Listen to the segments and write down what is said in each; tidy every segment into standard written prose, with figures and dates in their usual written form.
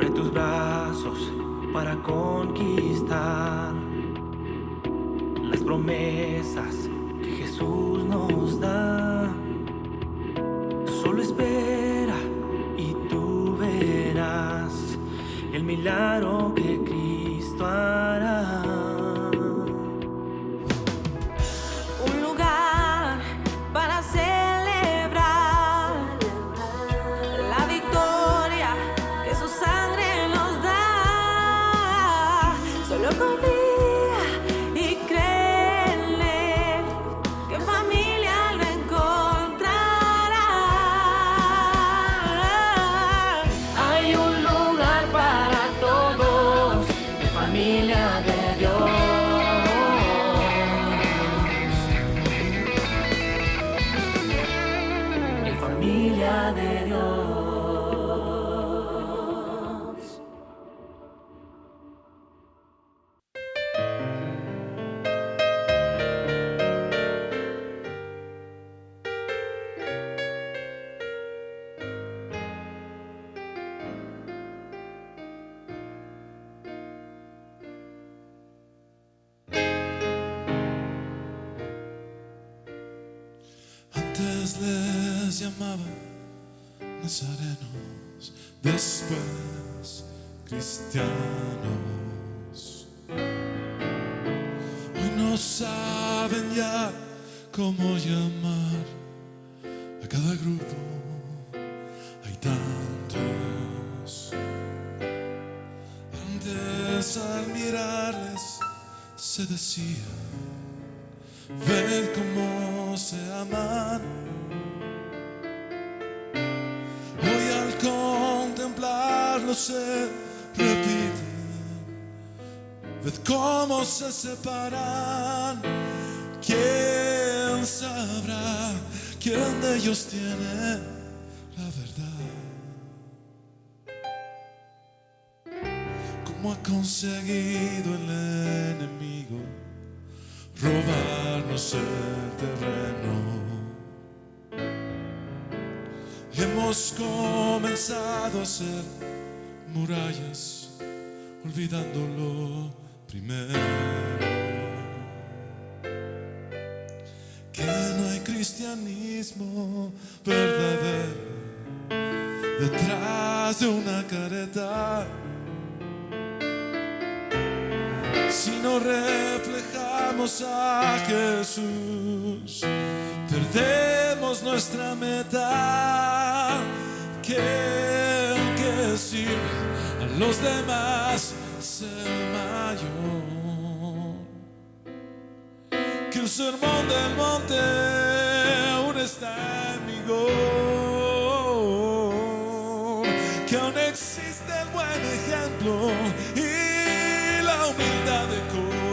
Abre tus brazos para conquistar las promesas que Jesús nos da. Solo espera y tú verás el milagro que Cristo hará. Un lugar para celebrar la victoria que su sangre nos da. Solo confía y cree en Él, que en familia lo encontrará. Hay un lugar para todos, en familia de Dios. Familia de Dios. Antes les llamaban nazarenos, después cristianos. Hoy no saben ya cómo llamar a cada grupo. Hay tantos. Antes al mirarles se decía: ved cómo se aman. Hoy al contemplarlos se repite: ved cómo se separan. ¿Quién sabrá quién de ellos tiene la verdad? ¿Cómo ha conseguido el enemigo robarnos el terreno? Hemos comenzado a hacer murallas, olvidando lo primero. Que no hay cristianismo verdadero detrás de una careta. Si no reflejamos a Jesús, perdemos nuestra meta. Que sirve a los demás ser mayor que el sermón del monte aún está en vigor, que aún existe el buen ejemplo y la humildad de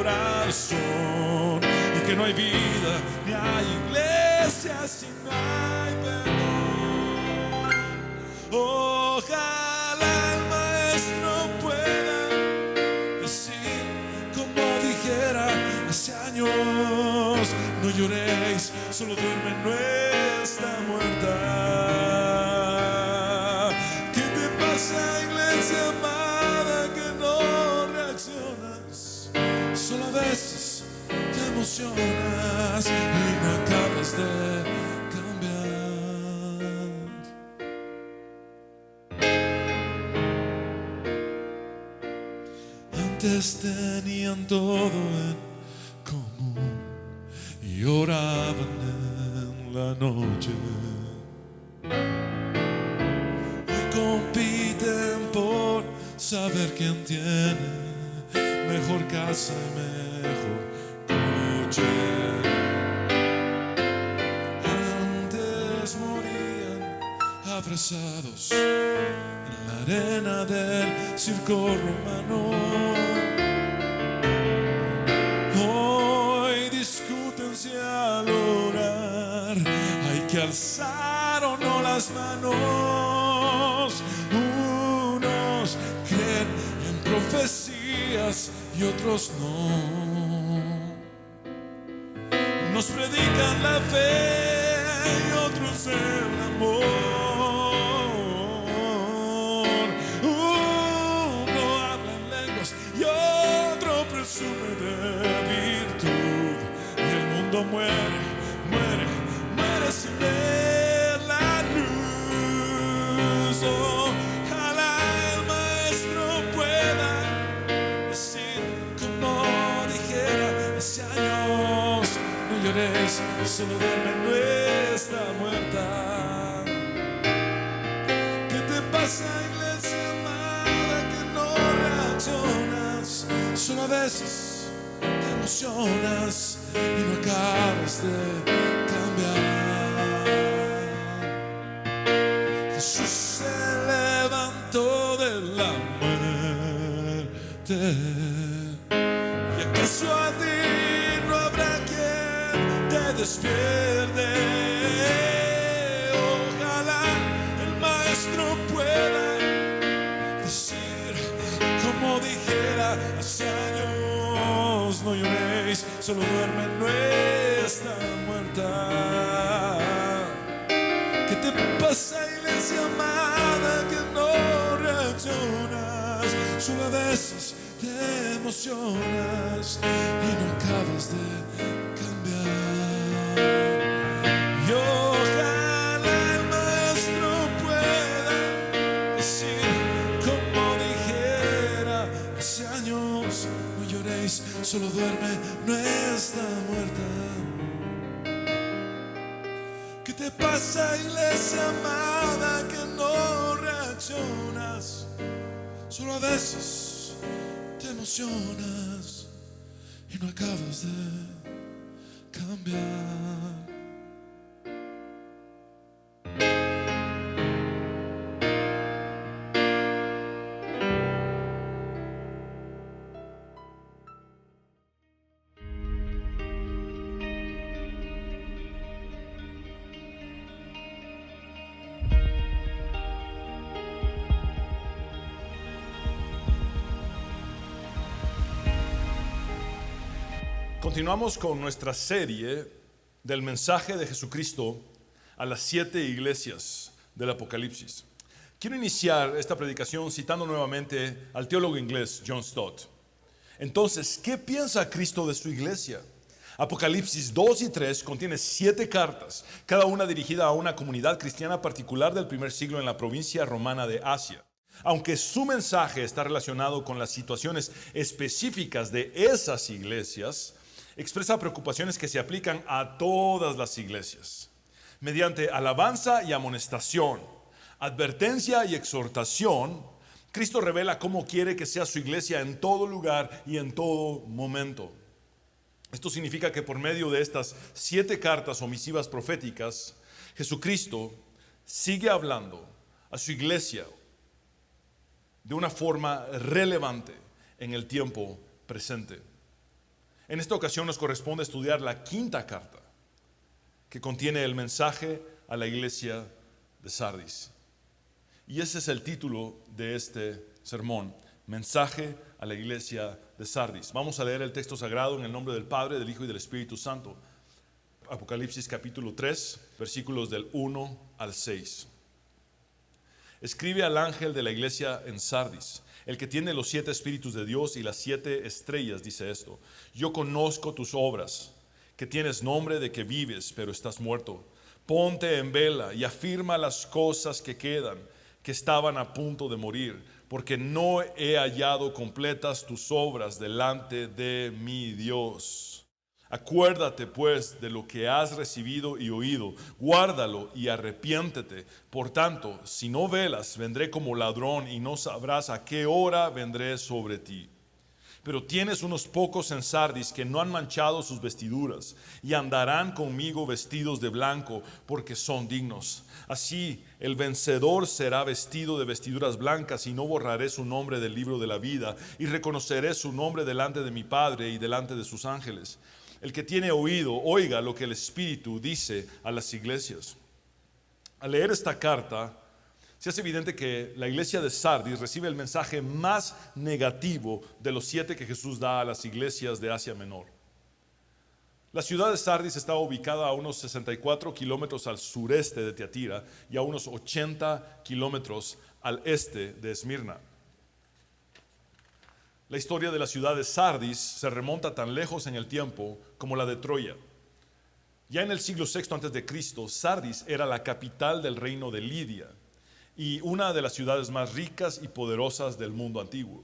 corazón, y que no hay vida ni hay iglesia si no hay perdón. Ojalá el maestro pueda decir como dijera hace años: no lloréis, solo duerme, no está muerta. ¿Qué te pasa, iglesia amada, que no reaccionas? Solo a veces te emocionas y no acabas de cambiar. Antes tenían todo en común y oraban en la noche. Hoy compiten por saber quién tiene mejor casa y mejor coche. Antes morían abrazados en la arena del circo romano. Hoy discuten si al orar hay que alzar o no las manos. Unos creen en profecías y otros no. Unos predican la fe y otros el amor. llamada que no reaccionas. Solo a veces te emocionas y no acabas de cambiar. Jesús se levantó de la muerte. ¿Y acaso a ti no habrá quien te despierte? Ojalá el maestro pueda decir, como dijera hace años: no lloréis, solo duerme, no está muerta. ¿Qué te pasa, iglesia amada, que no reaccionas? Solo a veces te emocionas y no acabas de cambiar. Y ojalá el maestro pueda decir, como dijera hace años: no lloréis, solo duerme, no está muerta. ¿Qué te pasa, iglesia amada, que no reaccionas? Solo a veces te emocionas y no acabas de cambiar. Continuamos con nuestra serie del mensaje de Jesucristo a las 7 iglesias del Apocalipsis. Quiero iniciar esta predicación citando nuevamente al teólogo inglés John Stott. Entonces, ¿qué piensa Cristo de su iglesia? Apocalipsis 2 y 3 contiene 7 cartas, cada una dirigida a una comunidad cristiana particular del primer siglo en la provincia romana de Asia. Aunque su mensaje está relacionado con las situaciones específicas de esas iglesias, expresa preocupaciones que se aplican a todas las iglesias. Mediante alabanza y amonestación, advertencia y exhortación, Cristo revela cómo quiere que sea su iglesia en todo lugar y en todo momento. Esto significa que por medio de estas 7 cartas o misivas proféticas, Jesucristo sigue hablando a su iglesia de una forma relevante en el tiempo presente. En esta ocasión nos corresponde estudiar la 5ª carta, que contiene el mensaje a la iglesia de Sardis. Y ese es el título de este sermón: mensaje a la iglesia de Sardis. Vamos a leer el texto sagrado en el nombre del Padre, del Hijo y del Espíritu Santo. Apocalipsis capítulo 3, versículos del 1 al 6. Escribe al ángel de la iglesia en Sardis, el que tiene los 7 espíritus de Dios y las 7 estrellas, dice esto: yo conozco tus obras, que tienes nombre de que vives, pero estás muerto. Ponte en vela y afirma las cosas que quedan, que estaban a punto de morir, porque no he hallado completas tus obras delante de mi Dios. Acuérdate pues de lo que has recibido y oído, guárdalo y arrepiéntete. Por tanto, si no velas, vendré como ladrón y no sabrás a qué hora vendré sobre ti. Pero tienes unos pocos en Sardis que no han manchado sus vestiduras y andarán conmigo vestidos de blanco, porque son dignos. Así el vencedor será vestido de vestiduras blancas, y no borraré su nombre del libro de la vida, y reconoceré su nombre delante de mi Padre y delante de sus ángeles. El que tiene oído, oiga lo que el Espíritu dice a las iglesias. Al leer esta carta, se hace evidente que la iglesia de Sardis recibe el mensaje más negativo de los 7 que Jesús da a las iglesias de Asia Menor. La ciudad de Sardis está ubicada a unos 64 kilómetros al sureste de Tiatira y a unos 80 kilómetros al este de Esmirna. La historia de la ciudad de Sardis se remonta tan lejos en el tiempo como la de Troya. Ya en el siglo VI a.C., Sardis era la capital del reino de Lidia y una de las ciudades más ricas y poderosas del mundo antiguo.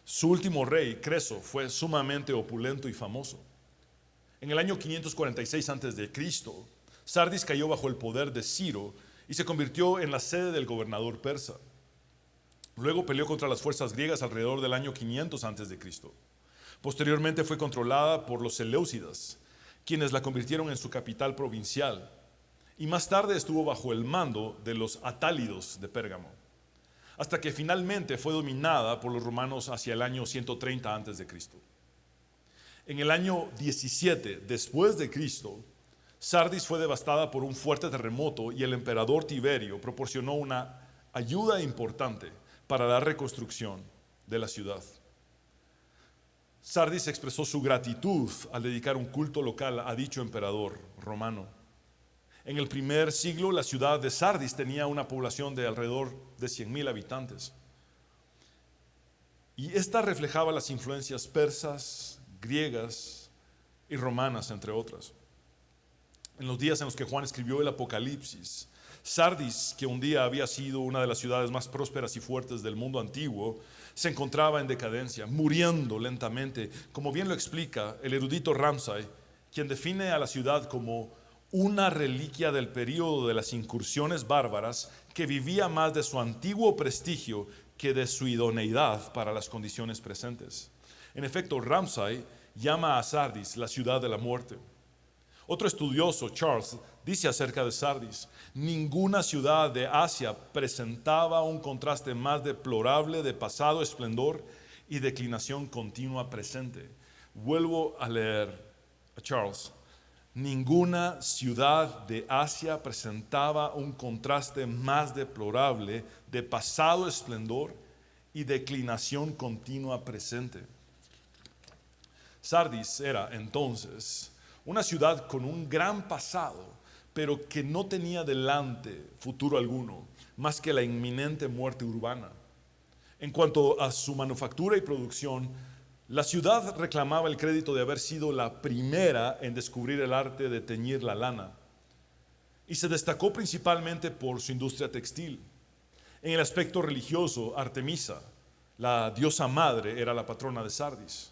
Su último rey, Creso, fue sumamente opulento y famoso. En el año 546 a.C., Sardis cayó bajo el poder de Ciro y se convirtió en la sede del gobernador persa. Luego peleó contra las fuerzas griegas alrededor del año 500 a.C. Posteriormente fue controlada por los seleucidas, quienes la convirtieron en su capital provincial, y más tarde estuvo bajo el mando de los atálidos de Pérgamo, hasta que finalmente fue dominada por los romanos hacia el año 130 a.C. En el año 17 después de Cristo, Sardis fue devastada por un fuerte terremoto y el emperador Tiberio proporcionó una ayuda importante para la reconstrucción de la ciudad. Sardis expresó su gratitud al dedicar un culto local a dicho emperador romano. En el primer siglo, la ciudad de Sardis tenía una población de alrededor de 100,000 habitantes. Y esta reflejaba las influencias persas, griegas y romanas, entre otras. En los días en los que Juan escribió el Apocalipsis, Sardis, que un día había sido una de las ciudades más prósperas y fuertes del mundo antiguo, se encontraba en decadencia, muriendo lentamente, como bien lo explica el erudito Ramsay, quien define a la ciudad como una reliquia del período de las incursiones bárbaras que vivía más de su antiguo prestigio que de su idoneidad para las condiciones presentes. En efecto, Ramsay llama a Sardis la ciudad de la muerte. Otro estudioso, Charles, dice acerca de Sardis: ninguna ciudad de Asia presentaba un contraste más deplorable de pasado esplendor y declinación continua presente. Vuelvo a leer a Charles. Ninguna ciudad de Asia presentaba un contraste más deplorable de pasado esplendor y declinación continua presente. Sardis era entonces una ciudad con un gran pasado, pero que no tenía delante futuro alguno, más que la inminente muerte urbana. En cuanto a su manufactura y producción, la ciudad reclamaba el crédito de haber sido la primera en descubrir el arte de teñir la lana, y se destacó principalmente por su industria textil. En el aspecto religioso, Artemisa, la diosa madre, era la patrona de Sardis.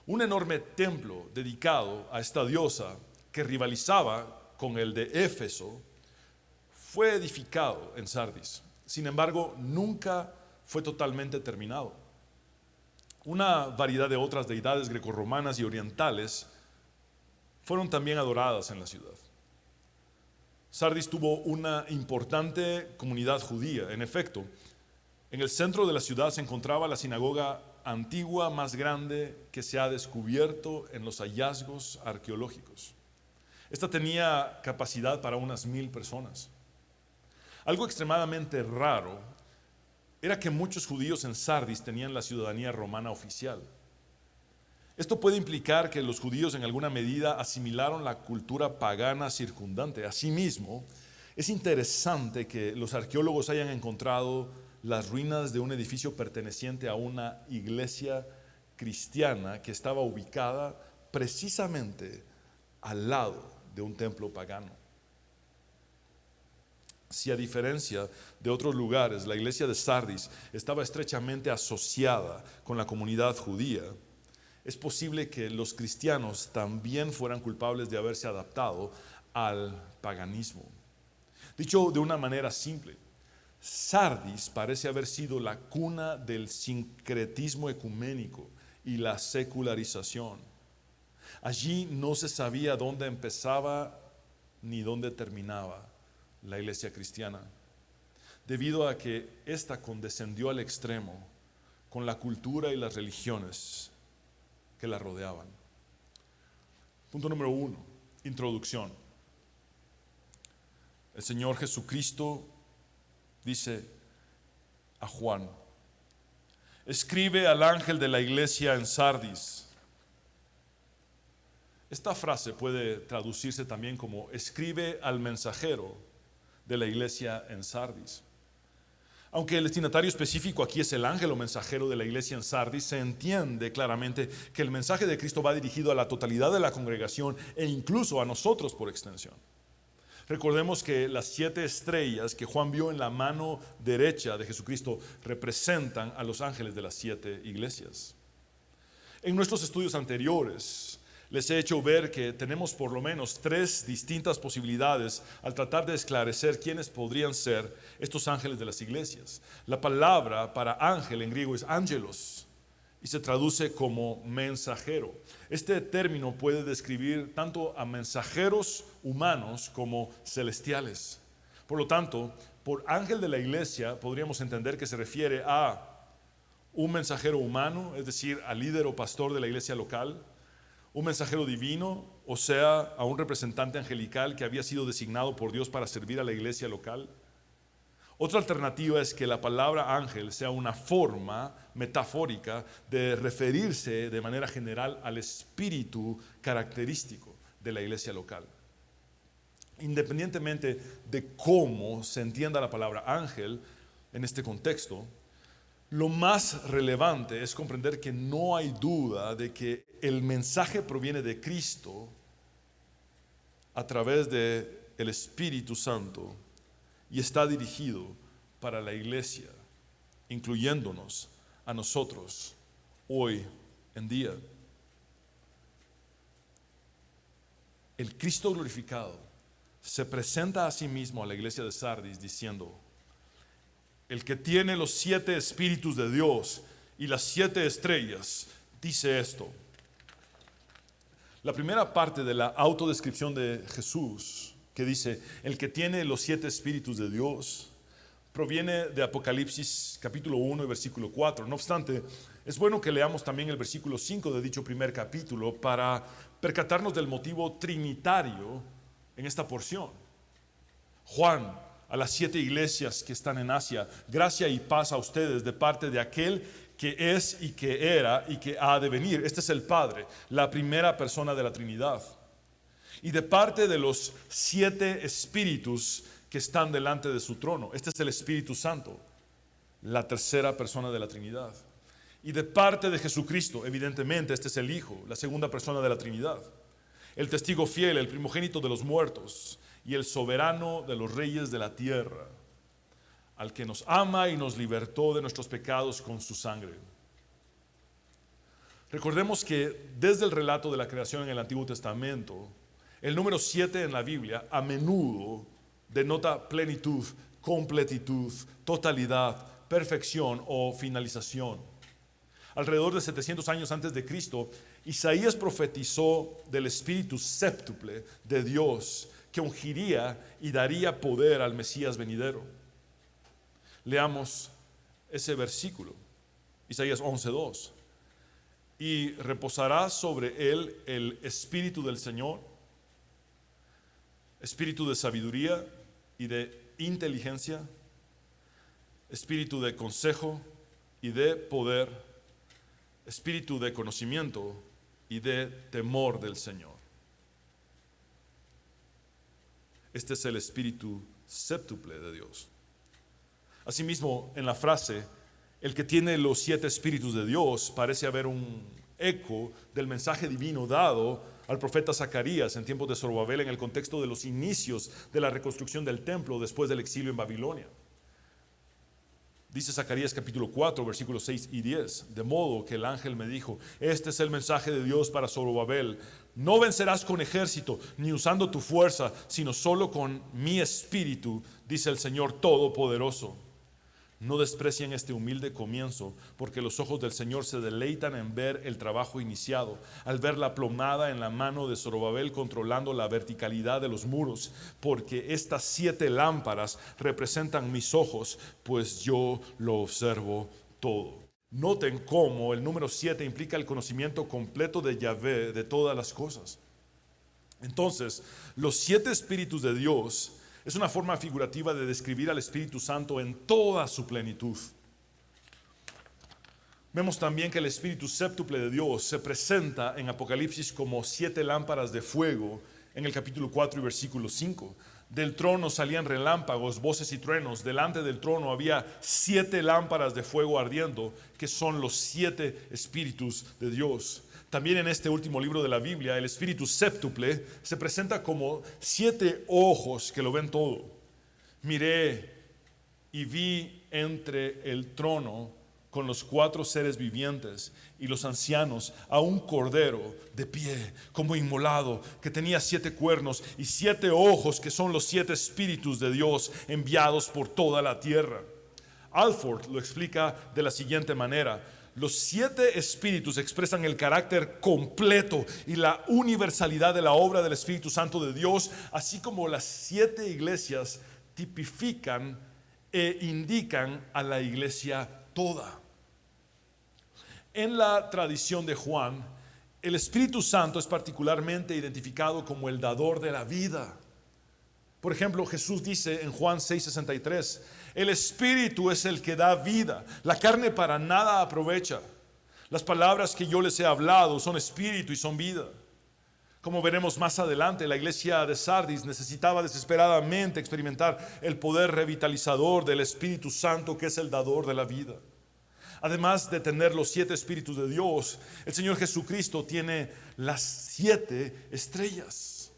Un enorme templo dedicado a esta diosa, que rivalizaba con el de Éfeso, fue edificado en Sardis. Sin embargo, nunca fue totalmente terminado. Una variedad de otras deidades grecorromanas y orientales fueron también adoradas en la ciudad. Sardis tuvo una importante comunidad judía. En efecto, en el centro de la ciudad se encontraba la sinagoga antigua más grande que se ha descubierto en los hallazgos arqueológicos. Esta tenía capacidad para unas 1,000 personas. Algo extremadamente raro era que muchos judíos en Sardis tenían la ciudadanía romana oficial. Esto puede implicar que los judíos en alguna medida asimilaron la cultura pagana circundante. Asimismo, es interesante que los arqueólogos hayan encontrado las ruinas de un edificio perteneciente a una iglesia cristiana que estaba ubicada precisamente al lado de un templo pagano. Si a diferencia de otros lugares, la iglesia de Sardis estaba estrechamente asociada con la comunidad judía, es posible que los cristianos también fueran culpables de haberse adaptado al paganismo. Dicho de una manera simple, Sardis parece haber sido la cuna del sincretismo ecuménico y la secularización. Allí no se sabía dónde empezaba ni dónde terminaba la iglesia cristiana, debido a que ésta condescendió al extremo con la cultura y las religiones que la rodeaban. Punto número 1, introducción. El Señor Jesucristo dice a Juan: escribe al ángel de la iglesia en Sardis. Esta frase puede traducirse también como escribe al mensajero de la iglesia en Sardis. Aunque el destinatario específico aquí es el ángel o mensajero de la iglesia en Sardis, se entiende claramente que el mensaje de Cristo va dirigido a la totalidad de la congregación e incluso a nosotros por extensión. Recordemos que las 7 estrellas que Juan vio en la mano derecha de Jesucristo representan a los ángeles de las 7 iglesias. En nuestros estudios anteriores, Les he hecho ver que tenemos por lo menos 3 distintas posibilidades al tratar de esclarecer quiénes podrían ser estos ángeles de las iglesias. La palabra para ángel en griego es angelos y se traduce como mensajero. Este término puede describir tanto a mensajeros humanos como celestiales. Por lo tanto, por ángel de la iglesia podríamos entender que se refiere a un mensajero humano, es decir, al líder o pastor de la iglesia local, un mensajero divino, o sea, a un representante angelical que había sido designado por Dios para servir a la iglesia local. Otra alternativa es que la palabra ángel sea una forma metafórica de referirse de manera general al espíritu característico de la iglesia local. Independientemente de cómo se entienda la palabra ángel en este contexto, lo más relevante es comprender que no hay duda de que el mensaje proviene de Cristo a través del Espíritu Santo y está dirigido para la iglesia, incluyéndonos a nosotros hoy en día. El Cristo glorificado se presenta a sí mismo a la iglesia de Sardis diciendo: el que tiene los 7 espíritus de Dios y las 7 estrellas dice esto. La primera parte de la autodescripción de Jesús, que dice el que tiene los 7 espíritus de Dios, proviene de Apocalipsis capítulo 1 y versículo 4. No obstante, es bueno que leamos también el versículo 5 de dicho primer capítulo para percatarnos del motivo trinitario en esta porción. Juan, a las 7 iglesias que están en Asia: gracia y paz a ustedes de parte de aquel que es y que era y que ha de venir. Este es el Padre, la primera persona de la Trinidad. Y de parte de los 7 espíritus que están delante de su trono. Este es el Espíritu Santo, la tercera persona de la Trinidad. Y de parte de Jesucristo, evidentemente, este es el Hijo, la segunda persona de la Trinidad. El testigo fiel, el primogénito de los muertos y el soberano de los reyes de la tierra, al que nos ama y nos libertó de nuestros pecados con su sangre. Recordemos que desde el relato de la creación en el Antiguo Testamento, el número 7 en la Biblia a menudo denota plenitud, completitud, totalidad, perfección o finalización. Alrededor de 700 años antes de Cristo, Isaías profetizó del espíritu séptuple de Dios que ungiría y daría poder al Mesías venidero. Leamos ese versículo, Isaías 11:2. Y reposará sobre él el espíritu del Señor, espíritu de sabiduría y de inteligencia, espíritu de consejo y de poder, espíritu de conocimiento y de temor del Señor. Este es el espíritu séptuple de Dios. Asimismo, en la frase, el que tiene los 7 espíritus de Dios, parece haber un eco del mensaje divino dado al profeta Zacarías en tiempos de Zorobabel en el contexto de los inicios de la reconstrucción del templo después del exilio en Babilonia. Dice Zacarías capítulo 4, versículos 6 y 10. De modo que el ángel me dijo: este es el mensaje de Dios para Zorobabel. No vencerás con ejército, ni usando tu fuerza, sino solo con mi espíritu, dice el Señor Todopoderoso. No desprecien este humilde comienzo, porque los ojos del Señor se deleitan en ver el trabajo iniciado, al ver la plomada en la mano de Zorobabel controlando la verticalidad de los muros, porque estas 7 lámparas representan mis ojos, pues yo lo observo todo. Noten cómo el número 7 implica el conocimiento completo de Yahvé de todas las cosas. Entonces, los 7 espíritus de Dios es una forma figurativa de describir al Espíritu Santo en toda su plenitud. Vemos también que el Espíritu séptuple de Dios se presenta en Apocalipsis como 7 lámparas de fuego en el capítulo 4 y versículo 5. Del trono salían relámpagos, voces y truenos. Delante del trono había 7 lámparas de fuego ardiendo, que son los 7 espíritus de Dios. También en este último libro de la Biblia, el espíritu séptuple se presenta como 7 ojos que lo ven todo. Miré y vi entre el trono con los 4 seres vivientes y los ancianos a un cordero de pie como inmolado, que tenía 7 cuernos y 7 ojos, que son los 7 espíritus de Dios enviados por toda la tierra. Alford lo explica de la siguiente manera: los 7 espíritus expresan el carácter completo y la universalidad de la obra del Espíritu Santo de Dios, así como las 7 iglesias tipifican e indican a la iglesia toda. En la tradición de Juan, el Espíritu Santo es particularmente identificado como el dador de la vida. Por ejemplo, Jesús dice en Juan 6:63, el Espíritu es el que da vida, la carne para nada aprovecha. Las palabras que yo les he hablado son espíritu y son vida. Como veremos más adelante, la iglesia de Sardis necesitaba desesperadamente experimentar el poder revitalizador del Espíritu Santo, que es el dador de la vida. Además de tener los 7 espíritus de Dios, el Señor Jesucristo tiene las 7 estrellas.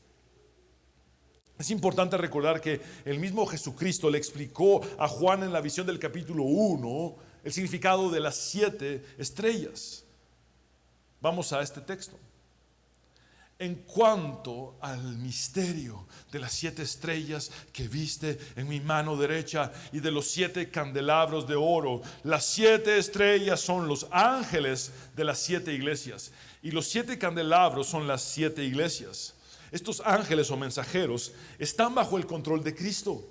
Es importante recordar que el mismo Jesucristo le explicó a Juan en la visión del capítulo 1 el significado de las 7 estrellas. Vamos a este texto. En cuanto al misterio de las 7 estrellas que viste en mi mano derecha y de los 7 candelabros de oro, las 7 estrellas son los ángeles de las 7 iglesias y los 7 candelabros son las 7 iglesias. Estos ángeles o mensajeros están bajo el control de Cristo.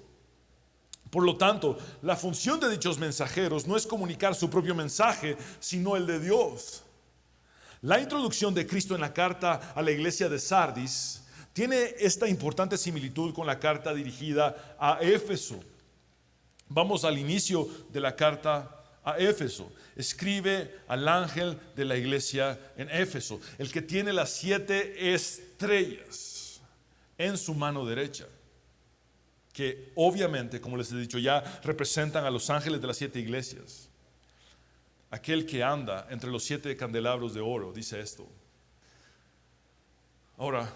Por lo tanto, la función de dichos mensajeros no es comunicar su propio mensaje, sino el de Dios. La introducción de Cristo en la carta a la iglesia de Sardis tiene esta importante similitud con la carta dirigida a Éfeso. Vamos al inicio de la carta a Éfeso. Escribe al ángel de la iglesia en Éfeso, el que tiene las 7 estrellas en su mano derecha, que obviamente, como les he dicho ya, representan a los ángeles de las 7 iglesias. Aquel que anda entre los 7 candelabros de oro, dice esto. Ahora,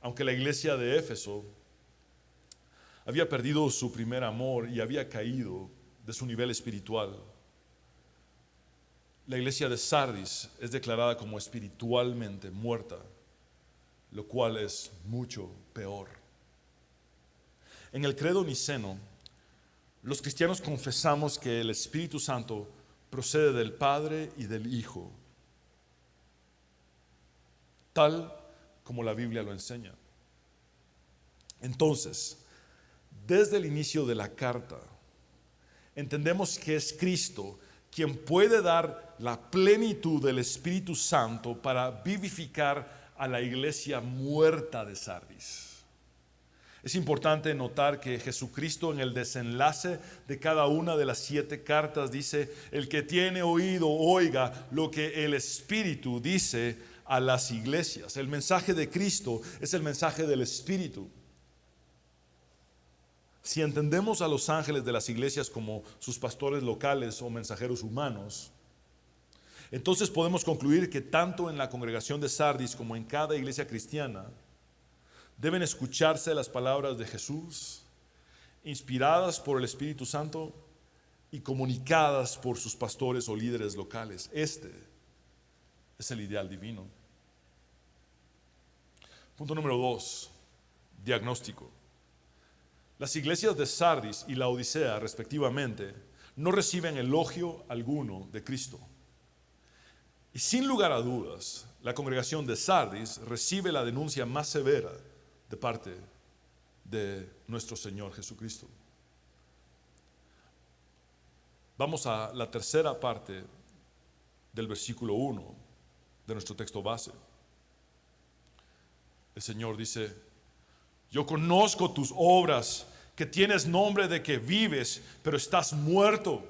aunque la iglesia de Éfeso había perdido su primer amor y había caído de su nivel espiritual, la iglesia de Sardis es declarada como espiritualmente muerta, lo cual es mucho peor. En el credo niceno, los cristianos confesamos que el Espíritu Santo procede del Padre y del Hijo, tal como la Biblia lo enseña. Entonces, desde el inicio de la carta, entendemos que es Cristo quien puede dar la plenitud del Espíritu Santo para vivificar a la iglesia muerta de Sardis. Es importante notar que Jesucristo en el desenlace de cada una de las 7 cartas dice: el que tiene oído oiga lo que el Espíritu dice a las iglesias. El mensaje de Cristo es el mensaje del Espíritu. Si entendemos a los ángeles de las iglesias como sus pastores locales o mensajeros humanos, entonces podemos concluir que tanto en la congregación de Sardis como en cada iglesia cristiana deben escucharse las palabras de Jesús, inspiradas por el Espíritu Santo y comunicadas por sus pastores o líderes locales. Este es el ideal divino. Punto número 2, diagnóstico. Las iglesias de Sardis y Laodicea, respectivamente, no reciben elogio alguno de Cristo. Y sin lugar a dudas, la congregación de Sardis recibe la denuncia más severa de parte de nuestro Señor Jesucristo. Vamos a la tercera parte del versículo 1 de nuestro texto base. El Señor dice: yo conozco tus obras, que tienes nombre de que vives, pero estás muerto.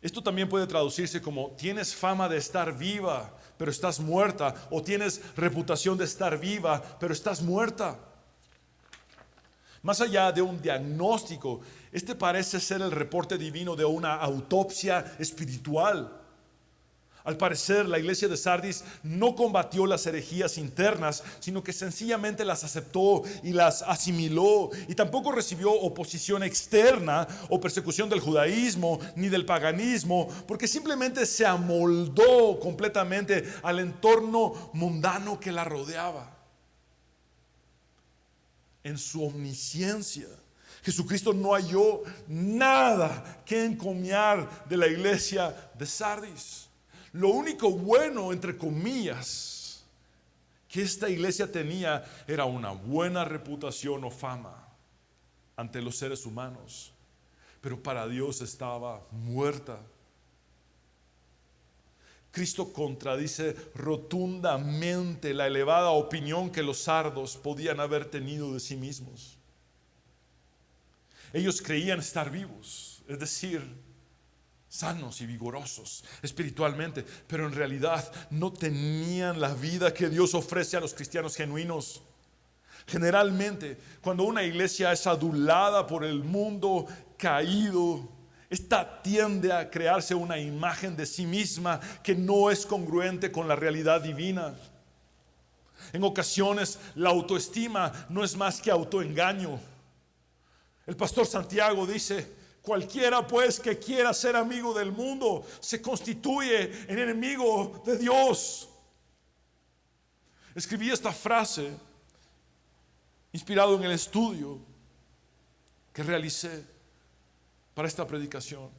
Esto también puede traducirse como: tienes fama de estar viva, pero estás muerta, o tienes reputación de estar viva, pero estás muerta. Más allá de un diagnóstico, este parece ser el reporte divino de una autopsia espiritual. Al parecer, la iglesia de Sardis no combatió las herejías internas, sino que sencillamente las aceptó y las asimiló. Y tampoco recibió oposición externa o persecución del judaísmo ni del paganismo, porque simplemente se amoldó completamente al entorno mundano que la rodeaba. En su omnisciencia, Jesucristo no halló nada que encomiar de la iglesia de Sardis. Lo único bueno, entre comillas, que esta iglesia tenía era una buena reputación o fama ante los seres humanos, pero para Dios estaba muerta. Cristo contradice rotundamente la elevada opinión que los sardos podían haber tenido de sí mismos. Ellos creían estar vivos, es decir, sanos y vigorosos espiritualmente, pero en realidad no tenían la vida que Dios ofrece a los cristianos genuinos. Generalmente, cuando una iglesia es adulada por el mundo caído, esta tiende a crearse una imagen de sí misma que no es congruente con la realidad divina. En ocasiones, la autoestima no es más que autoengaño. El pastor Santiago dice: cualquiera pues que quiera ser amigo del mundo se constituye en enemigo de Dios. Escribí esta frase inspirado en el estudio que realicé para esta predicación.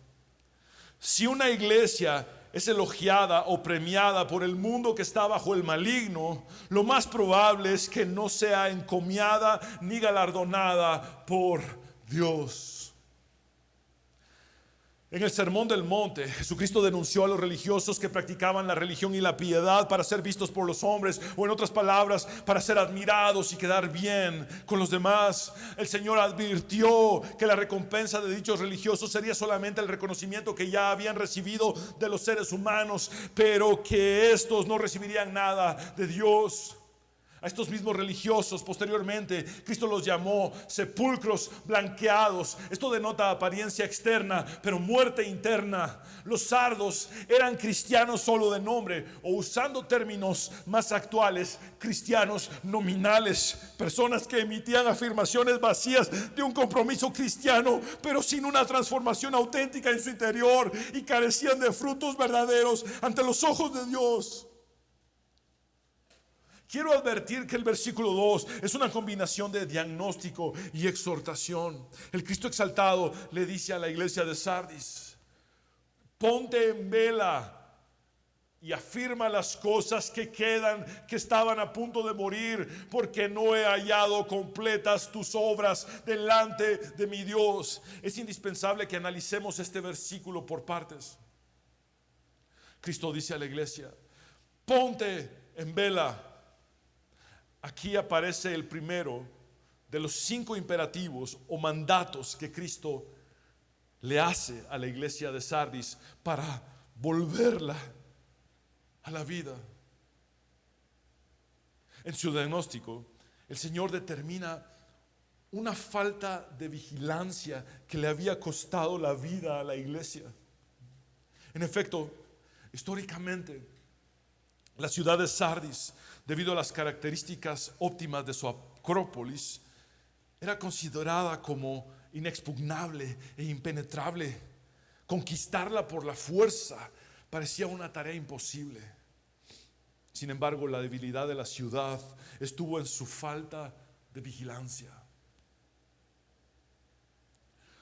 Si una iglesia es elogiada o premiada por el mundo que está bajo el maligno, lo más probable es que no sea encomiada ni galardonada por Dios. En el Sermón del Monte, Jesucristo denunció a los religiosos que practicaban la religión y la piedad para ser vistos por los hombres, o en otras palabras, para ser admirados y quedar bien con los demás. El Señor advirtió que la recompensa de dichos religiosos sería solamente el reconocimiento que ya habían recibido de los seres humanos, pero que estos no recibirían nada de Dios. A estos mismos religiosos posteriormente Cristo los llamó sepulcros blanqueados. Esto denota apariencia externa, pero muerte interna. Los sardos eran cristianos solo de nombre, o usando términos más actuales, cristianos nominales. Personas que emitían afirmaciones vacías de un compromiso cristiano, pero sin una transformación auténtica en su interior, y carecían de frutos verdaderos ante los ojos de Dios. Quiero advertir que el versículo 2 es una combinación de diagnóstico y exhortación. El Cristo exaltado le dice a la iglesia de Sardis: ponte en vela y afirma las cosas que quedan, que estaban a punto de morir, porque no he hallado completas tus obras delante de mi Dios. Es indispensable que analicemos este versículo por partes. Cristo dice a la iglesia: ponte en vela. Aquí aparece el primero de los 5 imperativos o mandatos que Cristo le hace a la iglesia de Sardis para volverla a la vida. En su diagnóstico, el Señor determina una falta de vigilancia que le había costado la vida a la iglesia. En efecto, históricamente, la ciudad de Sardis, debido a las características óptimas de su acrópolis, era considerada como inexpugnable e impenetrable. Conquistarla por la fuerza parecía una tarea imposible. Sin embargo, la debilidad de la ciudad estuvo en su falta de vigilancia.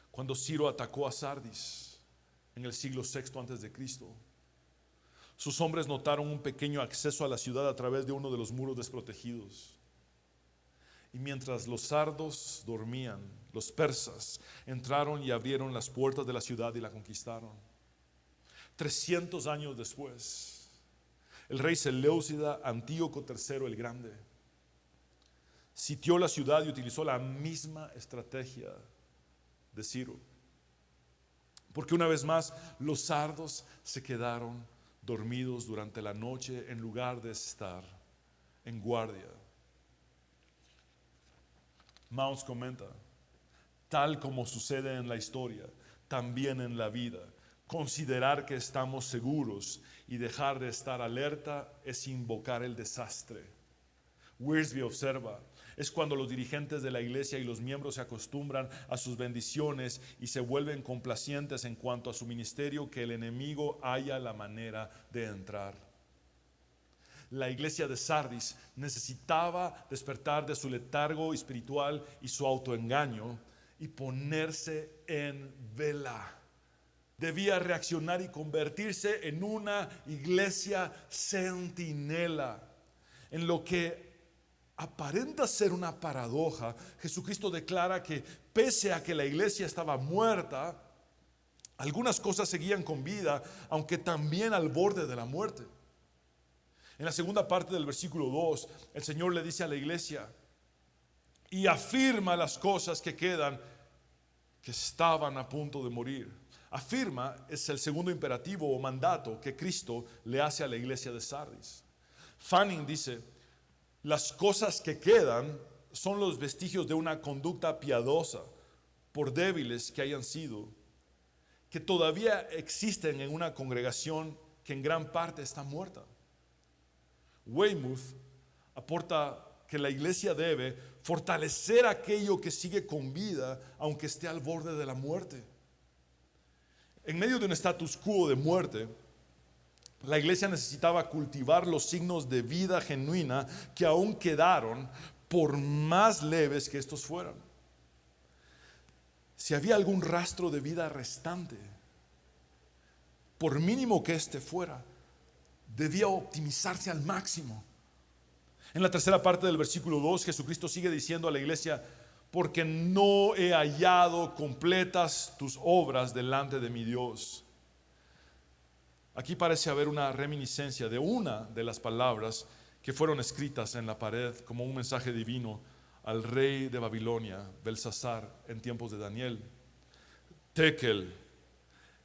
Cuando Ciro atacó a Sardis en el siglo VI a.C., sus hombres notaron un pequeño acceso a la ciudad a través de uno de los muros desprotegidos. Y mientras los sardos dormían, los persas entraron y abrieron las puertas de la ciudad y la conquistaron. 300 años después, el rey Seleucida Antíoco III el Grande sitió la ciudad y utilizó la misma estrategia de Ciro, porque una vez más los sardos se quedaron dormidos durante la noche en lugar de estar en guardia. Mounce comenta: tal como sucede en la historia, también en la vida, Considerar que estamos seguros y dejar de estar alerta es invocar el desastre. Wiersbe observa, es cuando los dirigentes de la iglesia y los miembros se acostumbran a sus bendiciones y se vuelven complacientes en cuanto a su ministerio que el enemigo halla la manera de entrar. La iglesia de Sardis necesitaba despertar de su letargo espiritual y su autoengaño y ponerse en vela. Debía reaccionar y convertirse en una iglesia centinela. En lo que aparenta ser una paradoja, Jesucristo declara que pese a que la iglesia estaba muerta, algunas cosas seguían con vida, aunque también al borde de la muerte. En la segunda parte del versículo 2, el Señor le dice a la iglesia y afirma las cosas que quedan, que estaban a punto de morir. Afirma es el segundo imperativo o mandato que Cristo le hace a la iglesia de Sardis. Fanning dice, las cosas que quedan son los vestigios de una conducta piadosa, por débiles que hayan sido, que todavía existen en una congregación que en gran parte está muerta. Weymouth aporta que la iglesia debe fortalecer aquello que sigue con vida, aunque esté al borde de la muerte. En medio de un status quo de muerte, la iglesia necesitaba cultivar los signos de vida genuina que aún quedaron, por más leves que estos fueran. Si había algún rastro de vida restante, por mínimo que éste fuera, debía optimizarse al máximo. En la tercera parte del versículo 2, Jesucristo sigue diciendo a la iglesia, porque no he hallado completas tus obras delante de mi Dios. Aquí parece haber una reminiscencia de una de las palabras que fueron escritas en la pared como un mensaje divino al rey de Babilonia, Belsasar, en tiempos de Daniel. Tekel,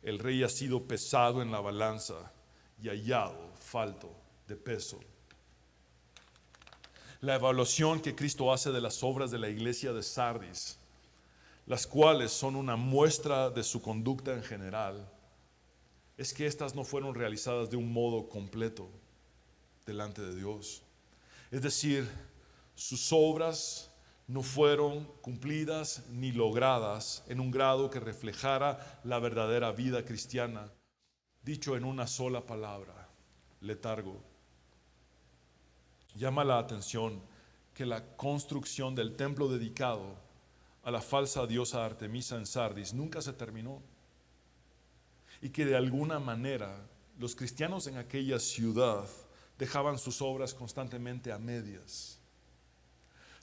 el rey ha sido pesado en la balanza y hallado falto de peso. La evaluación que Cristo hace de las obras de la iglesia de Sardis, las cuales son una muestra de su conducta en general, es que estas no fueron realizadas de un modo completo delante de Dios. Es decir, sus obras no fueron cumplidas ni logradas en un grado que reflejara la verdadera vida cristiana, dicho en una sola palabra, letargo. Llama la atención que la construcción del templo dedicado a la falsa diosa Artemisa en Sardis nunca se terminó, y que de alguna manera los cristianos en aquella ciudad dejaban sus obras constantemente a medias,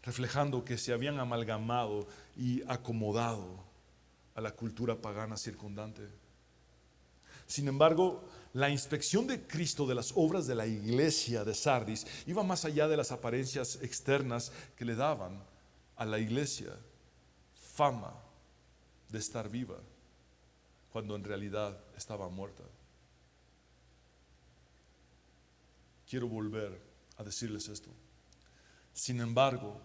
reflejando que se habían amalgamado y acomodado a la cultura pagana circundante. Sin embargo, la inspección de Cristo de las obras de la iglesia de Sardis iba más allá de las apariencias externas que le daban a la iglesia fama de estar viva, cuando en realidad estaba muerta. Quiero volver a decirles esto. Sin embargo,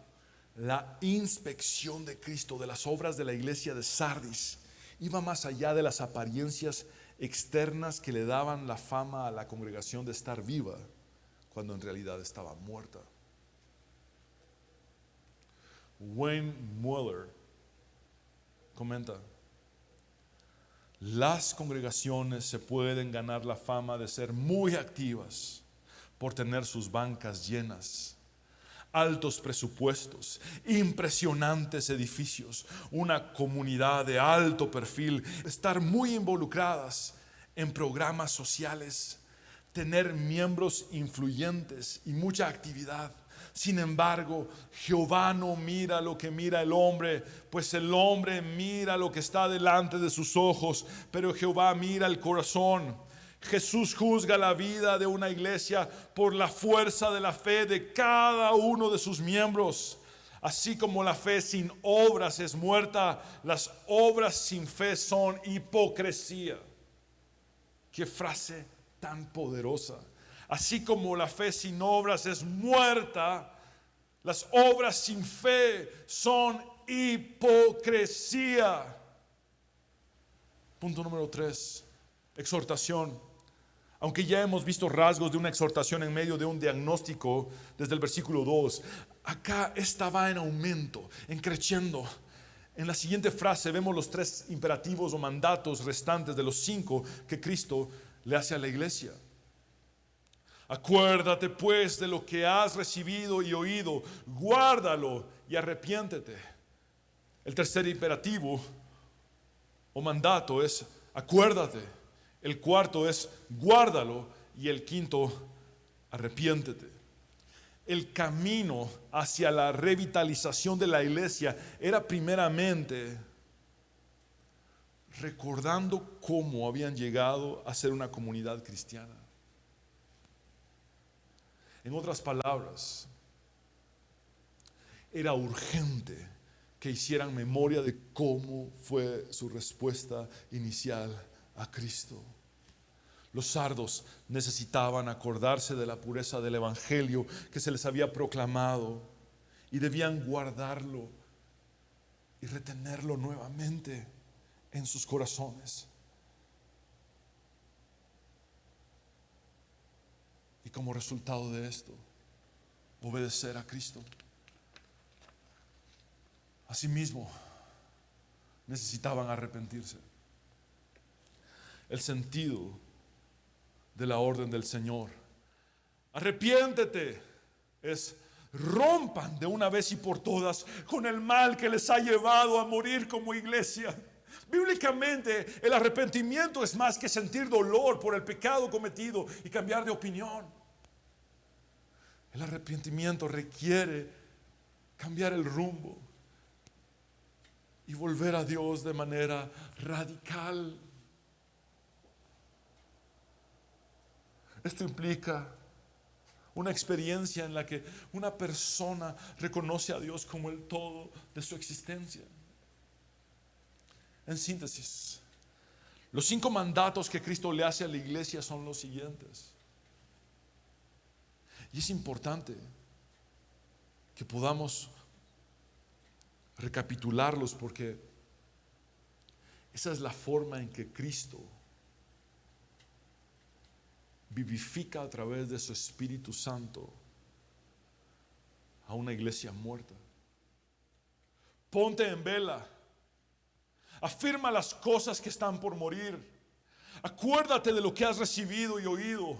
la inspección de Cristo de las obras de la iglesia de Sardis iba más allá de las apariencias externas que le daban la fama a la congregación de estar viva, cuando en realidad estaba muerta. Wayne Mueller comenta: las congregaciones se pueden ganar la fama de ser muy activas por tener sus bancas llenas, altos presupuestos, impresionantes edificios, una comunidad de alto perfil, estar muy involucradas en programas sociales, tener miembros influyentes y mucha actividad. Sin embargo, Jehová no mira lo que mira el hombre, pues el hombre mira lo que está delante de sus ojos, pero Jehová mira el corazón. Jesús juzga la vida de una iglesia por la fuerza de la fe de cada uno de sus miembros. Así como la fe sin obras es muerta, las obras sin fe son hipocresía. Qué frase tan poderosa. Así como la fe sin obras es muerta, las obras sin fe son hipocresía. Punto número 3. exhortación. Aunque ya hemos visto rasgos de una exhortación en medio de un diagnóstico desde el versículo 2, acá esta va en aumento, en creciendo. En la siguiente frase vemos los 3 imperativos o mandatos restantes de los 5 que Cristo le hace a la iglesia. Acuérdate pues de lo que has recibido y oído, guárdalo y arrepiéntete. El tercer imperativo o mandato es acuérdate. El cuarto es guárdalo y el quinto, arrepiéntete. El camino hacia la revitalización de la iglesia era primeramente recordando cómo habían llegado a ser una comunidad cristiana. En otras palabras, era urgente que hicieran memoria de cómo fue su respuesta inicial a Cristo. Los sardos necesitaban acordarse de la pureza del evangelio que se les había proclamado y debían guardarlo y retenerlo nuevamente en sus corazones. Y como resultado de esto, obedecer a Cristo. Asimismo, necesitaban arrepentirse. El sentido de la orden del Señor, arrepiéntete, es rompan de una vez y por todas con el mal que les ha llevado a morir como iglesia. Bíblicamente, el arrepentimiento es más que sentir dolor por el pecado cometido y cambiar de opinión. El arrepentimiento requiere cambiar el rumbo y volver a Dios de manera radical. Esto implica una experiencia en la que una persona reconoce a Dios como el todo de su existencia. En síntesis, los 5 mandatos que Cristo le hace a la iglesia son los siguientes. Y es importante que podamos recapitularlos porque esa es la forma en que Cristo vivifica a través de su Espíritu Santo a una iglesia muerta. Ponte en vela. Afirma las cosas que están por morir. Acuérdate de lo que has recibido y oído.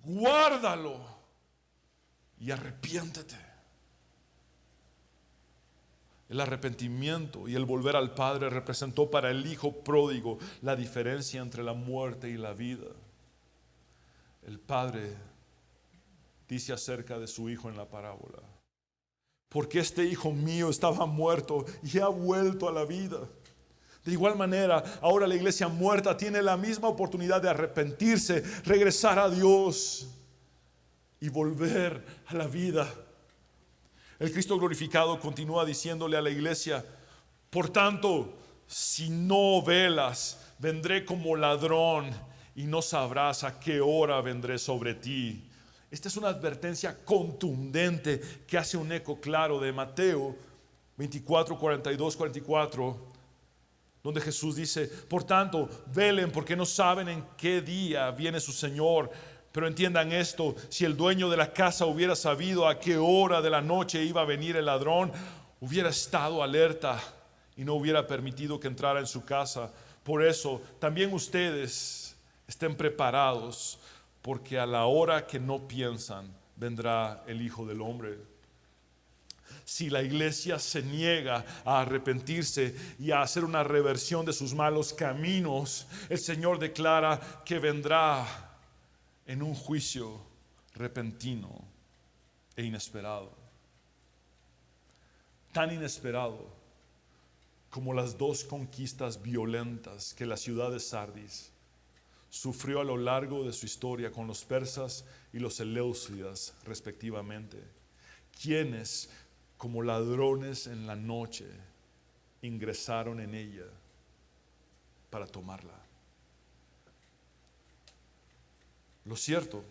Guárdalo y arrepiéntete. El arrepentimiento y el volver al Padre representó para el hijo pródigo la diferencia entre la muerte y la vida. El Padre dice acerca de su hijo en la parábola: porque este hijo mío estaba muerto y ha vuelto a la vida. De igual manera, ahora la iglesia muerta tiene la misma oportunidad de arrepentirse, regresar a Dios y volver a la vida. El Cristo glorificado continúa diciéndole a la iglesia: por tanto, si no velas, vendré como ladrón y no sabrás a qué hora vendré sobre ti. Esta es una advertencia contundente que hace un eco claro de Mateo 24, 42, 44, donde Jesús dice: por tanto, velen, porque no saben en qué día viene su Señor. Pero entiendan esto: si el dueño de la casa hubiera sabido a qué hora de la noche iba a venir el ladrón, hubiera estado alerta y no hubiera permitido que entrara en su casa. Por eso, también ustedes estén preparados, porque a la hora que no piensan, vendrá el Hijo del Hombre. Si la iglesia se niega a arrepentirse y a hacer una reversión de sus malos caminos, el Señor declara que vendrá en un juicio repentino e inesperado. Tan inesperado como las 2 conquistas violentas que la ciudad de Sardis sufrió a lo largo de su historia con los persas y los eleusidas respectivamente, quienes como ladrones en la noche ingresaron en ella para tomarla. Lo cierto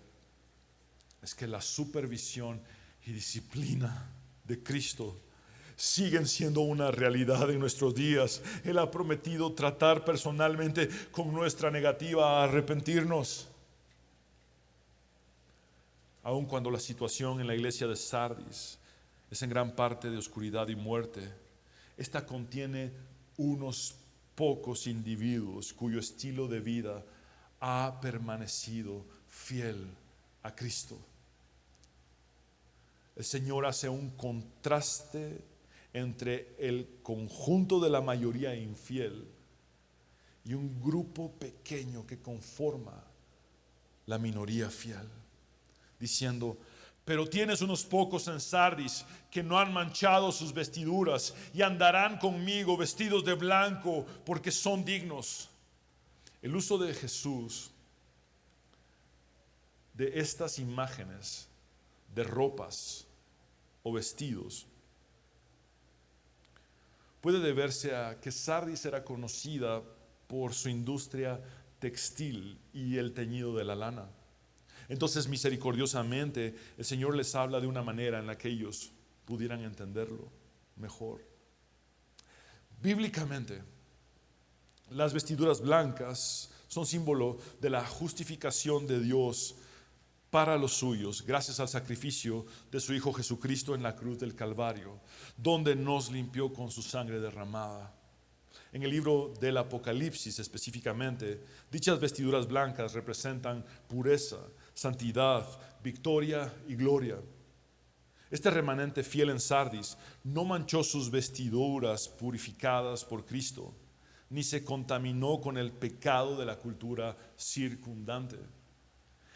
es que la supervisión y disciplina de Cristo siguen siendo una realidad en nuestros días. Él ha prometido tratar personalmente con nuestra negativa a arrepentirnos. Aun cuando la situación en la iglesia de Sardis es en gran parte de oscuridad y muerte, esta contiene unos pocos individuos cuyo estilo de vida ha permanecido fiel a Cristo. El Señor hace un contraste entre el conjunto de la mayoría infiel y un grupo pequeño que conforma la minoría fiel, diciendo: pero tienes unos pocos en Sardis que no han manchado sus vestiduras y andarán conmigo vestidos de blanco porque son dignos. El uso de Jesús de estas imágenes de ropas o vestidos puede deberse a que Sardis era conocida por su industria textil y el teñido de la lana. Entonces, misericordiosamente, el Señor les habla de una manera en la que ellos pudieran entenderlo mejor. Bíblicamente, las vestiduras blancas son símbolo de la justificación de Dios para los suyos, gracias al sacrificio de su Hijo Jesucristo en la cruz del Calvario, donde nos limpió con su sangre derramada. En el libro del Apocalipsis específicamente, dichas vestiduras blancas representan pureza, santidad, victoria y gloria. Este remanente fiel en Sardis no manchó sus vestiduras purificadas por Cristo, ni se contaminó con el pecado de la cultura circundante.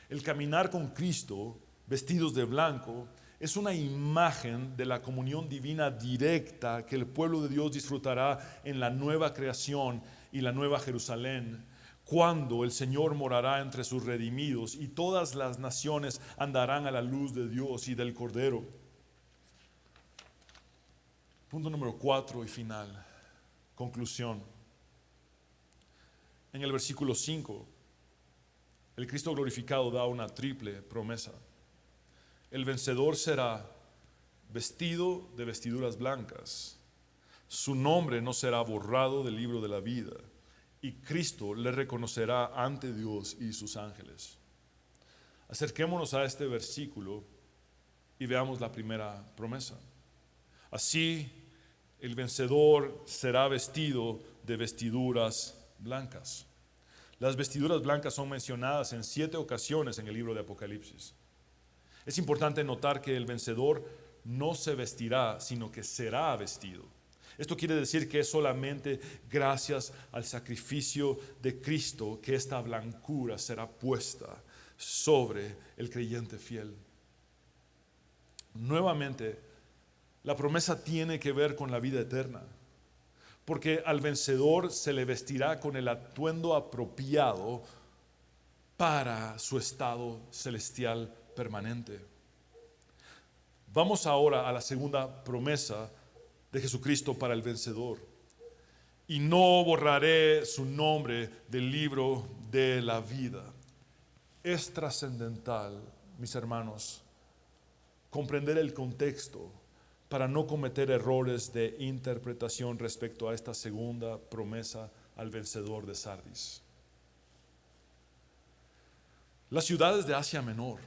El caminar con Cristo, vestidos de blanco, es una imagen de la comunión divina directa que el pueblo de Dios disfrutará en la nueva creación y la nueva Jerusalén, cuando el Señor morará entre sus redimidos y todas las naciones andarán a la luz de Dios y del Cordero. Punto número 4 y final. Conclusión. En el versículo 5, el Cristo glorificado da una triple promesa. El vencedor será vestido de vestiduras blancas. Su nombre no será borrado del libro de la vida. Y Cristo le reconocerá ante Dios y sus ángeles. Acerquémonos a este versículo y veamos la primera promesa. Así, el vencedor será vestido de vestiduras blancas. Las vestiduras blancas son mencionadas en 7 ocasiones en el libro de Apocalipsis. Es importante notar que el vencedor no se vestirá, sino que será vestido. Esto quiere decir que es solamente gracias al sacrificio de Cristo que esta blancura será puesta sobre el creyente fiel. Nuevamente, la promesa tiene que ver con la vida eterna, porque al vencedor se le vestirá con el atuendo apropiado para su estado celestial permanente. Vamos ahora a la segunda promesa de Jesucristo para el vencedor. Y no borraré su nombre del libro de la vida. Es trascendental, mis hermanos, comprender el contexto para no cometer errores de interpretación respecto a esta segunda promesa al vencedor de Sardis. Las ciudades de Asia Menor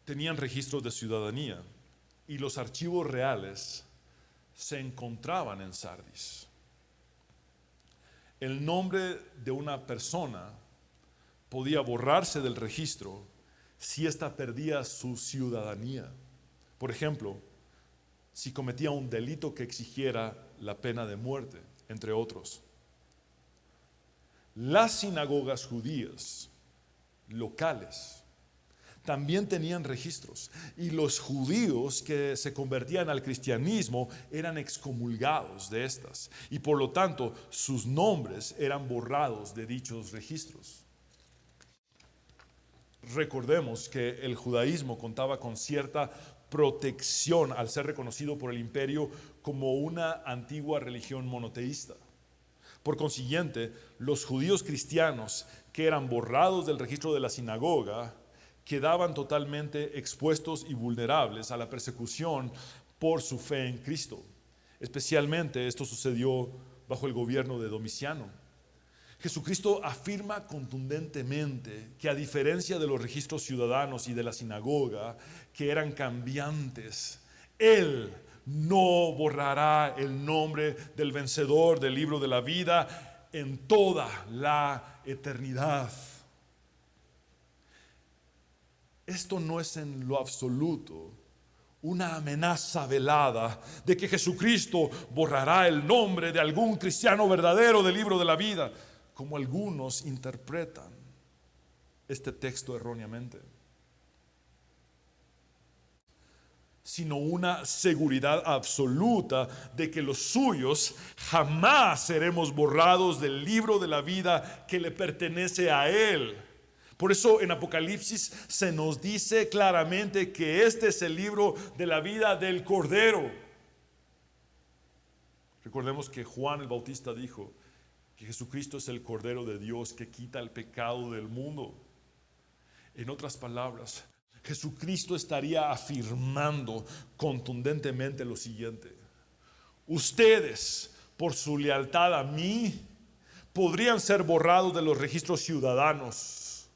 tenían registros de ciudadanía y los archivos reales se encontraban en Sardis. El nombre de una persona podía borrarse del registro si ésta perdía su ciudadanía. Por ejemplo, si cometía un delito que exigiera la pena de muerte, entre otros. Las sinagogas judías locales también tenían registros, y los judíos que se convertían al cristianismo eran excomulgados de estas, y por lo tanto sus nombres eran borrados de dichos registros. Recordemos que el judaísmo contaba con cierta protección al ser reconocido por el imperio como una antigua religión monoteísta. Por consiguiente, los judíos cristianos que eran borrados del registro de la sinagoga quedaban totalmente expuestos y vulnerables a la persecución por su fe en Cristo. Especialmente esto sucedió bajo el gobierno de Domiciano. Jesucristo afirma contundentemente que, a diferencia de los registros ciudadanos y de la sinagoga, que eran cambiantes, Él no borrará el nombre del vencedor del libro de la vida en toda la eternidad. Esto no es en lo absoluto una amenaza velada de que Jesucristo borrará el nombre de algún cristiano verdadero del libro de la vida, como algunos interpretan este texto erróneamente, sino una seguridad absoluta de que los suyos jamás seremos borrados del libro de la vida que le pertenece a Él. Por eso en Apocalipsis se nos dice claramente que este es el libro de la vida del Cordero. Recordemos que Juan el Bautista dijo que Jesucristo es el Cordero de Dios que quita el pecado del mundo. En otras palabras, Jesucristo estaría afirmando contundentemente lo siguiente: ustedes, por su lealtad a mí, podrían ser borrados de los registros ciudadanos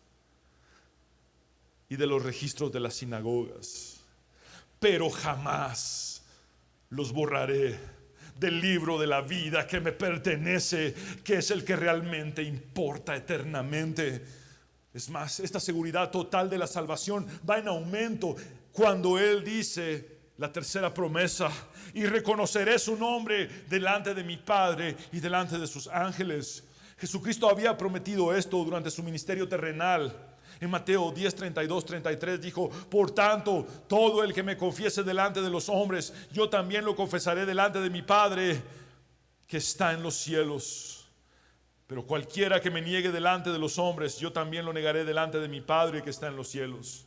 y de los registros de las sinagogas, pero jamás los borraré del libro de la vida que me pertenece, que es el que realmente importa eternamente. Es más, esta seguridad total de la salvación va en aumento cuando Él dice la tercera promesa: y reconoceré su nombre delante de mi Padre y delante de sus ángeles. Jesucristo había prometido esto durante su ministerio terrenal. En Mateo 10, 32, 33 dijo: por tanto, todo el que me confiese delante de los hombres, yo también lo confesaré delante de mi Padre que está en los cielos. Pero cualquiera que me niegue delante de los hombres, yo también lo negaré delante de mi Padre que está en los cielos.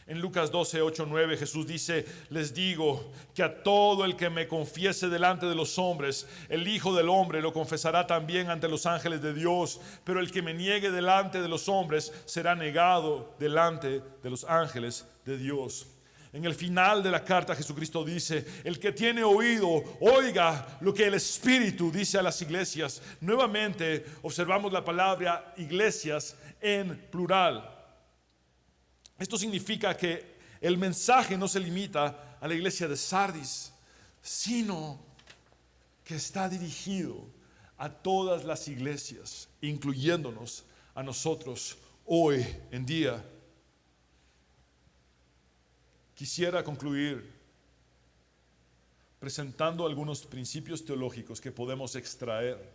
En Lucas 12, 8, 9 Jesús dice: les digo que a todo el que me confiese delante de los hombres, el Hijo del Hombre lo confesará también ante los ángeles de Dios. Pero el que me niegue delante de los hombres será negado delante de los ángeles de Dios. En el final de la carta Jesucristo dice: el que tiene oído, oiga lo que el Espíritu dice a las iglesias. Nuevamente observamos la palabra iglesias en plural. Esto significa que el mensaje no se limita a la iglesia de Sardis, sino que está dirigido a todas las iglesias, incluyéndonos a nosotros hoy en día. Quisiera concluir presentando algunos principios teológicos que podemos extraer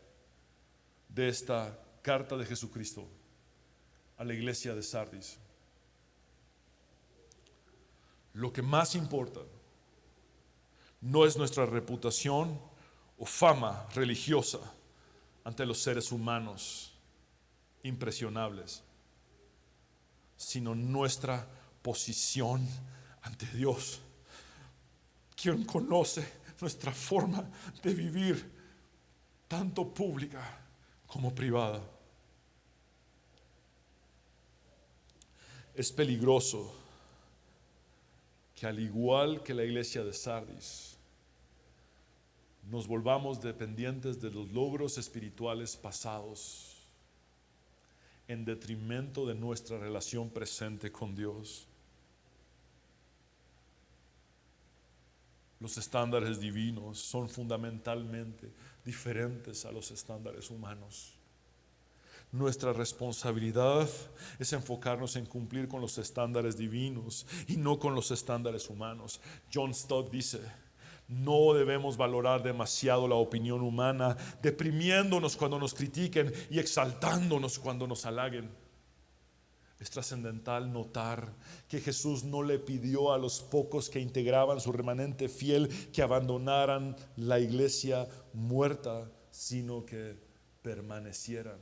de esta carta de Jesucristo a la iglesia de Sardis. Lo que más importa no es nuestra reputación o fama religiosa ante los seres humanos impresionables, sino nuestra posición ante Dios, quien conoce nuestra forma de vivir, tanto pública como privada. Es peligroso que, al igual que la iglesia de Sardis, nos volvamos dependientes de los logros espirituales pasados en detrimento de nuestra relación presente con Dios. Los estándares divinos son fundamentalmente diferentes a los estándares humanos. Nuestra responsabilidad es enfocarnos en cumplir con los estándares divinos y no con los estándares humanos. John Stott dice: no debemos valorar demasiado la opinión humana, deprimiéndonos cuando nos critiquen y exaltándonos cuando nos halaguen. Es trascendental notar que Jesús no le pidió a los pocos que integraban su remanente fiel que abandonaran la iglesia muerta, sino que permanecieran.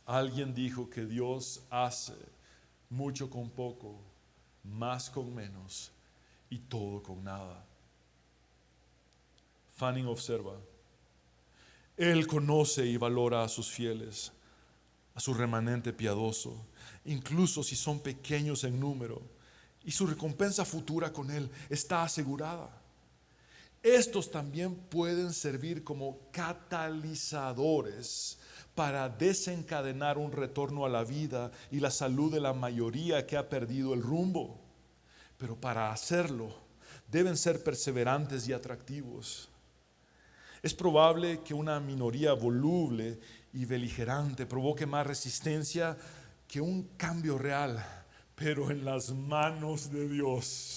Alguien dijo que Dios hace mucho con poco, más con menos y todo con nada. Fanning observa: Él conoce y valora a sus fieles, a su remanente piadoso, incluso si son pequeños en número, y su recompensa futura con Él está asegurada. Estos también pueden servir como catalizadores para desencadenar un retorno a la vida y la salud de la mayoría que ha perdido el rumbo. Pero para hacerlo, deben ser perseverantes y atractivos. Es probable que una minoría voluble y beligerante provoque más resistencia que un cambio real, pero en las manos de Dios.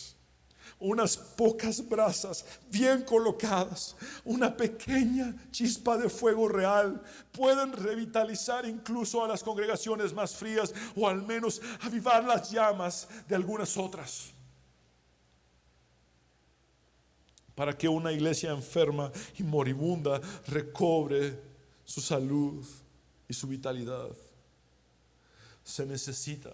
Unas pocas brasas bien colocadas, una pequeña chispa de fuego real pueden revitalizar incluso a las congregaciones más frías, o al menos avivar las llamas de algunas otras. Para que una iglesia enferma y moribunda recobre su salud y su vitalidad, se necesita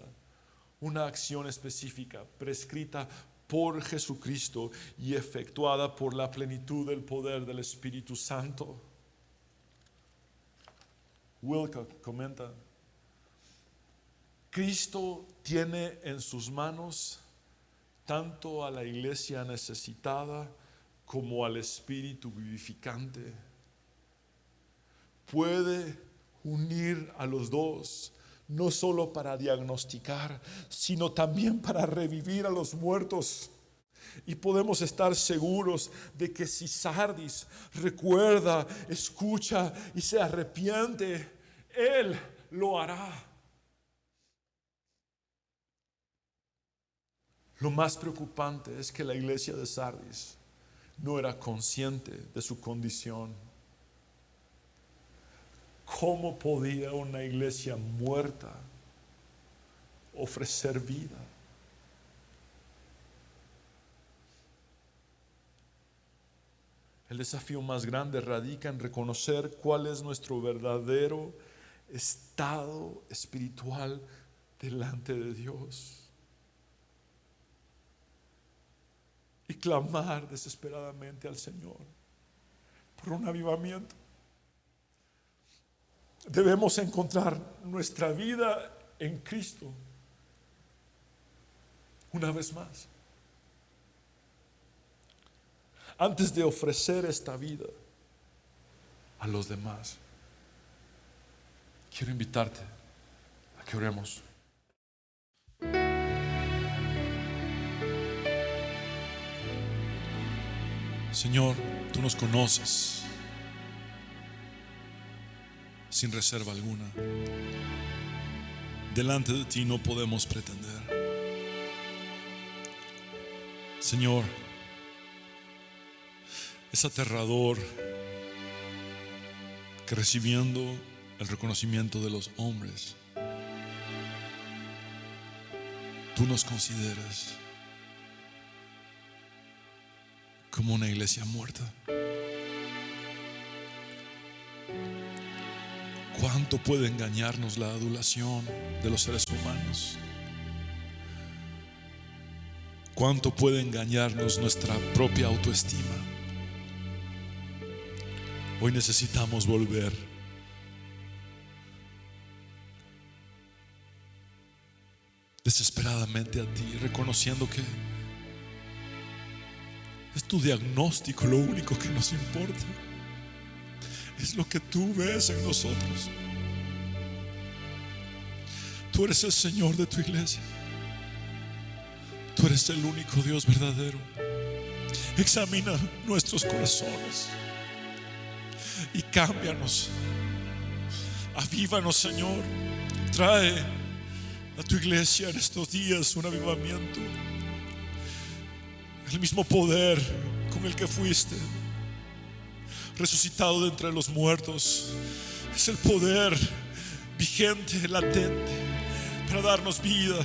una acción específica prescrita por Jesucristo y efectuada por la plenitud del poder del Espíritu Santo. Wilcock comenta: Cristo tiene en sus manos tanto a la iglesia necesitada como al Espíritu vivificante. Puede unir a los dos, no solo para diagnosticar, sino también para revivir a los muertos. Y podemos estar seguros de que si Sardis recuerda, escucha y se arrepiente, Él lo hará. Lo más preocupante es que la iglesia de Sardis no era consciente de su condición. ¿Cómo podía una iglesia muerta ofrecer vida? El desafío más grande radica en reconocer cuál es nuestro verdadero estado espiritual delante de Dios y clamar desesperadamente al Señor por un avivamiento. Debemos encontrar nuestra vida en Cristo una vez más, antes de ofrecer esta vida a los demás. Quiero invitarte a que oremos. Señor, tú nos conoces sin reserva alguna. Delante de ti no podemos pretender. Señor, es aterrador que recibiendo el reconocimiento de los hombres, tú nos consideras como una iglesia muerta. ¿Cuánto puede engañarnos la adulación de los seres humanos? ¿Cuánto puede engañarnos nuestra propia autoestima? Hoy necesitamos volver desesperadamente a ti, reconociendo que es tu diagnóstico lo único que nos importa. Es lo que tú ves en nosotros. Tú eres el Señor de tu iglesia. Tú eres el único Dios verdadero. Examina nuestros corazones y cámbianos. Avívanos, Señor. Trae a tu iglesia en estos días un avivamiento. El mismo poder con el que fuiste resucitado de entre los muertos es el poder vigente, latente, para darnos vida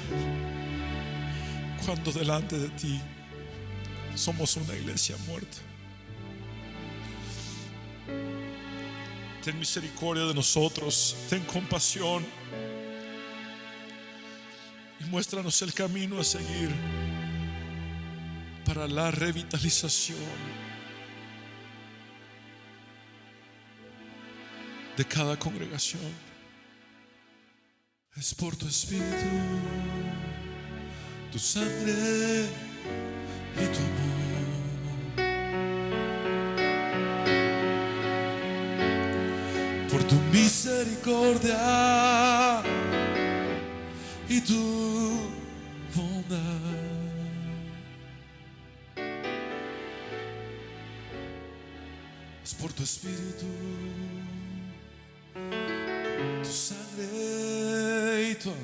cuando delante de ti somos una iglesia muerta. Ten misericordia de nosotros, ten compasión y muéstranos el camino a seguir para la revitalización de cada congregación. Es por tu Espíritu, tu sangre y tu amor. Por tu misericordia y tu bondad. Es por tu espíritu, tu sangre y tu amor.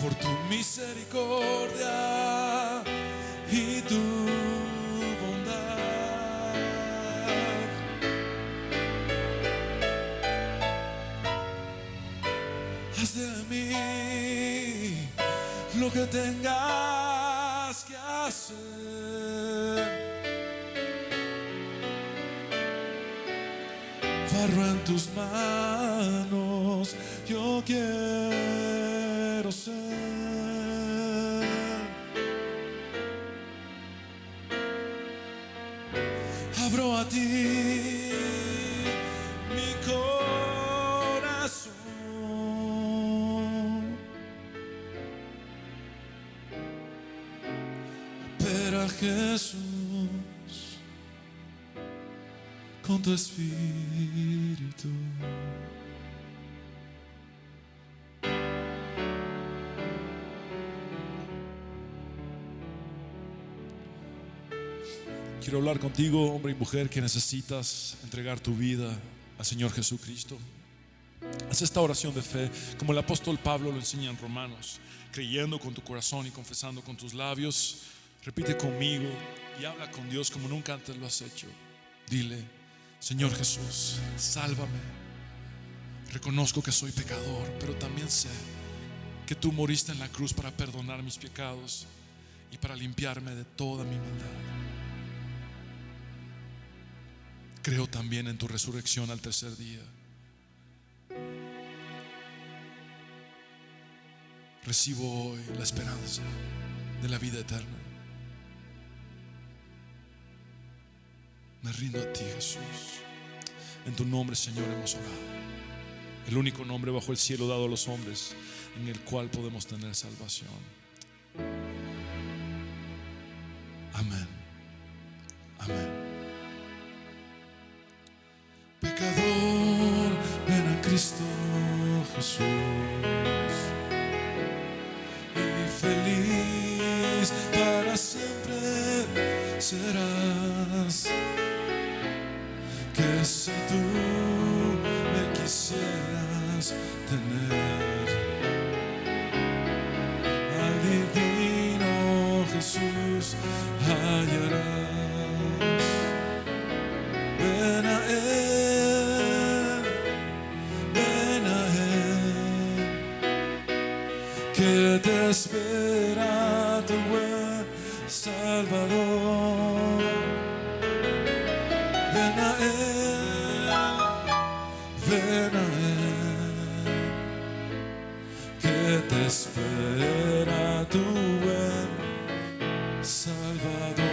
Por tu misericordia y tu bondad. Haz de mí lo que tengas que hacer. Barro en tus manos, yo quiero ser. Abro a ti mi corazón. Opera Jesús con tu espíritu. Quiero hablar contigo, hombre y mujer, que necesitas entregar tu vida al Señor Jesucristo. Haz esta oración de fe, como el apóstol Pablo lo enseña en Romanos, creyendo con tu corazón y confesando con tus labios. Repite conmigo y habla con Dios como nunca antes lo has hecho. Dile: Señor Jesús, sálvame. Reconozco que soy pecador, pero también sé que tú moriste en la cruz para perdonar mis pecados y para limpiarme de toda mi maldad. Creo también en tu resurrección al tercer día. Recibo hoy la esperanza de la vida eterna. Me rindo a ti, Jesús. En tu nombre, Señor, hemos orado. El único nombre bajo el cielo dado a los hombres en el cual podemos tener salvación. Amén. Amén. Pecador, ven a Cristo Jesús, y feliz para siempre serás. Que si tú me quisieras tener, al divino Jesús hallarás. Ven a Él, ven a Él, que te espera tu buen Salvador. Ven a Él, ven a Él, que te espera tu buen Salvador.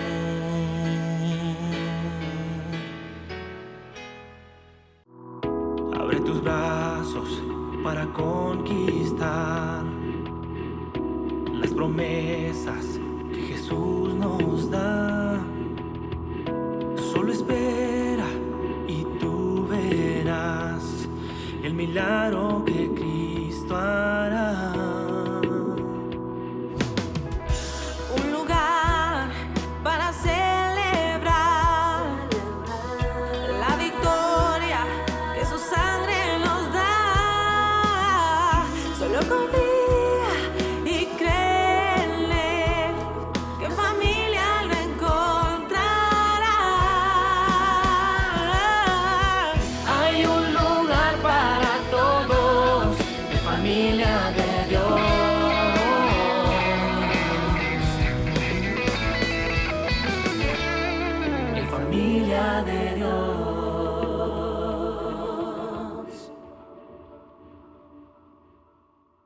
Abre tus brazos para conquistar las promesas que Jesús nos da. Solo espera y tú verás el milagro que Cristo hará. Un lugar para celebrar la victoria que su sangre nos da. Solo confía y créele que en familia lo encontrará. Hay un lugar para todos, en familia de Dios. En familia de Dios.